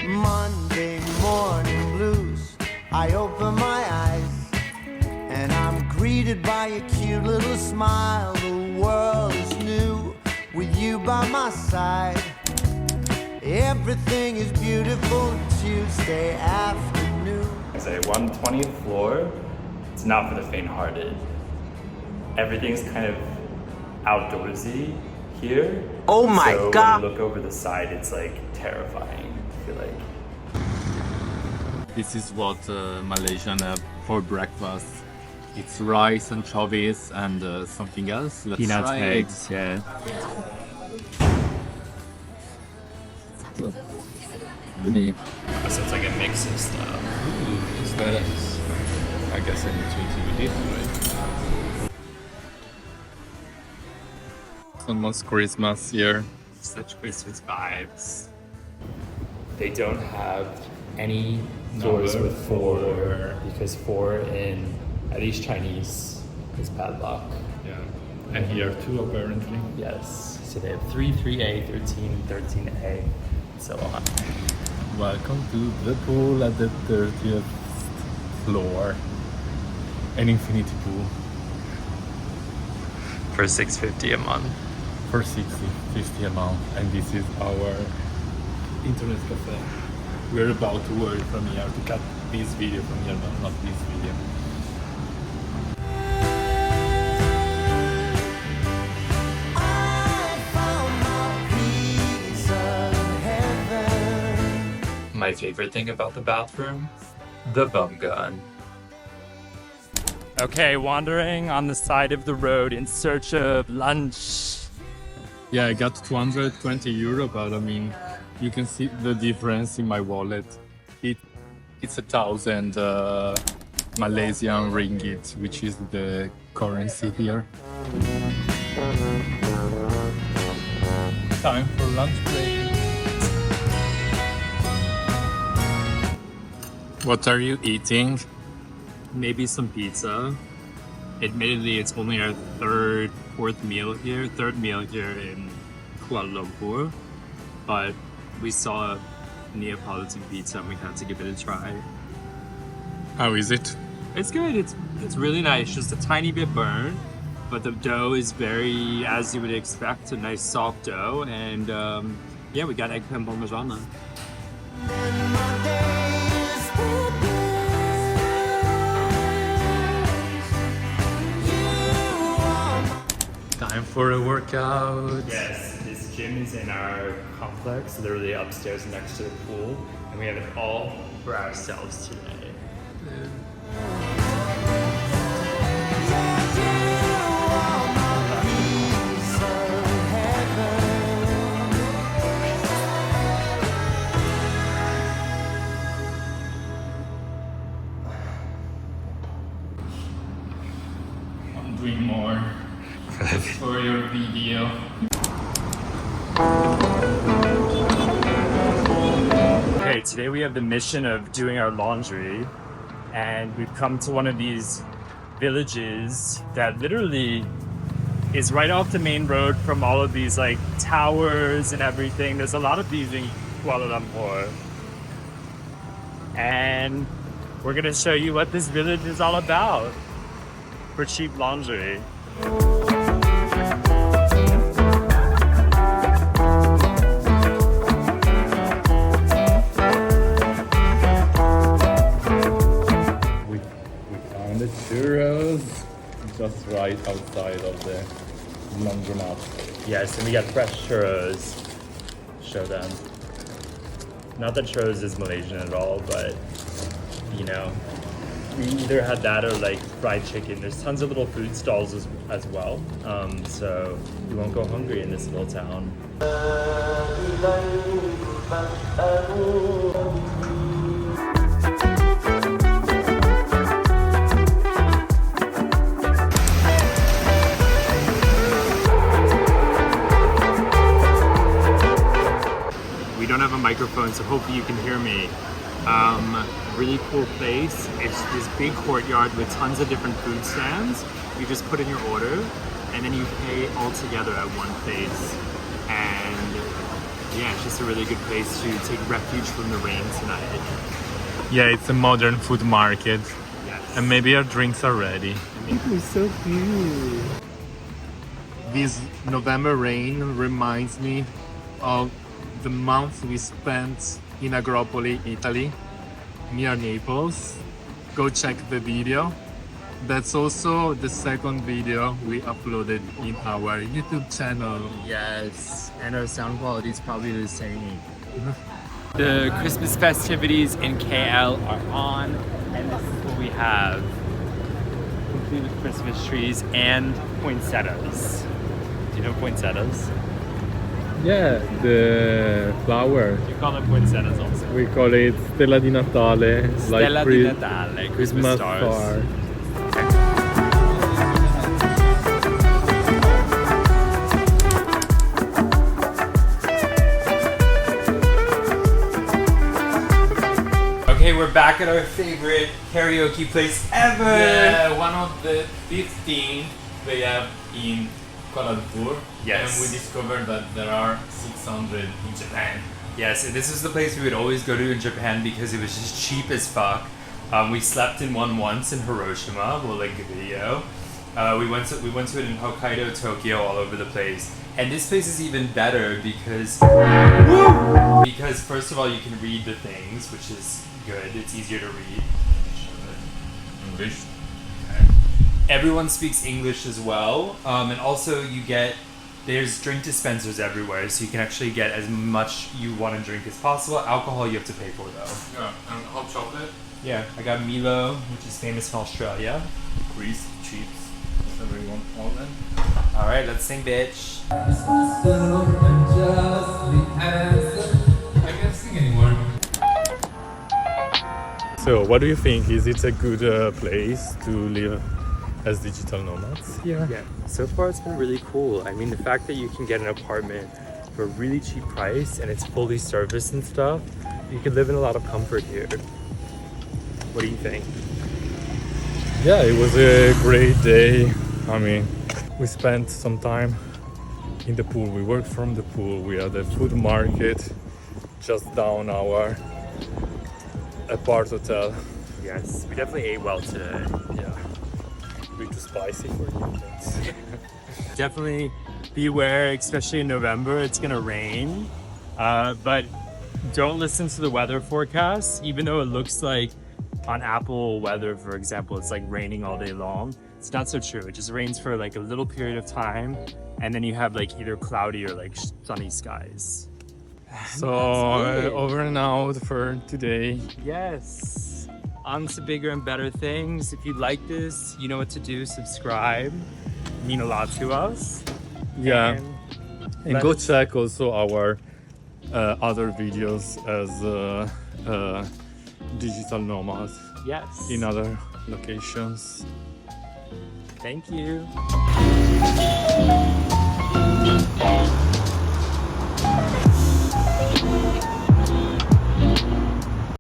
Monday morning blues. I open my eyes and I'm greeted by a cute little smile. The world is new with you by my side. Everything is beautiful Tuesday afternoon. It's a 120th floor. It's not for the faint-hearted. Everything's kind of outdoorsy here. Oh my God. When you look over the side, it's like terrifying, I feel like. This is what Malaysian have for breakfast. It's rice, anchovies, and something else. Let's Peanuts, try eggs, it. yeah. So it's like a mix of stuff. Ooh, is that? I guess I need to eat it right. It's almost Christmas here. Such Christmas vibes. They don't have any doors with 4 because 4 in at least Chinese is padlock. Yeah, and here too apparently. Yes. So they have 3, 3A, 13, 13A, and so on. Welcome to the pool at the 30th floor. An infinity pool. For $6.50 a month. For $60-50 a month, and this is our internet cafe. We're about to work from here to cut this video from here, but not this video. My favorite thing about the bathroom? The bum gun. Okay, wandering on the side of the road in search of lunch. Yeah, I got 220 euro, but I mean, you can see the difference in my wallet. It's 1,000 Malaysian ringgit, which is the currency here. Time for lunch break. What are you eating? Maybe some pizza. Admittedly, it's only our third meal here in Kuala Lumpur, but we saw Neapolitan pizza and we had to give it a try. How is it? It's good. It's really nice. Just a tiny bit burned, but the dough is very, as you would expect, a nice soft dough. And yeah, we got eggplant parmesan. Time for a workout. Yes, this gym is in our complex, literally upstairs next to the pool, and we have it all for ourselves today. I'm doing more for your video. Okay, today we have the mission of doing our laundry, and we've come to one of these villages that literally is right off the main road from all of these like towers and everything. There's a lot of these in Kuala Lumpur, and we're gonna show you what this village is all about for cheap laundry. The churros just right outside of the laundromat. Yes, and we got fresh churros. Show them. Not that churros is Malaysian at all, but you know, we either had that or like fried chicken. There's tons of little food stalls as well, so you won't go hungry in this little town. We don't have a microphone, so hopefully you can hear me. Really cool place. It's this big courtyard with tons of different food stands. You just put in your order, and then you pay all together at one place. And yeah, just a really good place to take refuge from the rain tonight. Yeah, it's a modern food market. Yes. And maybe our drinks are ready. People are so cute. This November rain reminds me of the month we spent in Agropoli, Italy, near Naples. Go check the video. That's also the second video we uploaded in our YouTube channel. Yes, and our sound quality is probably the same. The Christmas festivities in KL are on, and this is what we have. Complete with Christmas trees and poinsettias. Do you know poinsettias? Yeah, the flower. You call them poinsettias also. We call it Stella di Natale. Stella di Natale, Christmas stars. star. Okay, we're back at our favorite karaoke place ever. Yeah, one of the 15 they have in Kuala Lumpur. Yes. And we discovered that there are 600 in Japan. Yes, this was the place we would always go to in Japan because it was just cheap as fuck. We slept in one once in Hiroshima. We'll link a video. We went to it in Hokkaido, Tokyo, all over the place. And this place is even better because first of all you can read the things, which is good. It's easier to read. English. Everyone speaks English as well, and also there's drink dispensers everywhere, so you can actually get as much you want to drink as possible. Alcohol you have to pay for though. Yeah, and hot chocolate, Yeah, I got Milo, which is famous in Australia. crisp, chips, whatever you want to call them. All right, let's sing, bitch. I can't sing anymore. So, what do you think? Is it a good place to live as digital nomads? Yeah, so far it's been really cool. I mean, the fact that you can get an apartment for a really cheap price and it's fully serviced and stuff, you can live in a lot of comfort here. What do you think? Yeah, it was a great day. I mean, we spent some time in the pool. We worked from the pool. We had a food market just down our apart hotel. Yes, we definitely ate well today. Yeah, a bit too spicy for you. Definitely beware, especially in November, it's gonna rain. But don't listen to the weather forecast, even though it looks like on Apple weather, for example, it's like raining all day long. It's not so true. It just rains for like a little period of time, and then you have like either cloudy or like sunny skies. So over and out for today. Yes. On to bigger and better things. If you like this, you know what to do. Subscribe. Mean a lot to us. Yeah, and let go us- check also our other videos as digital nomads Yes. in other locations. Thank you.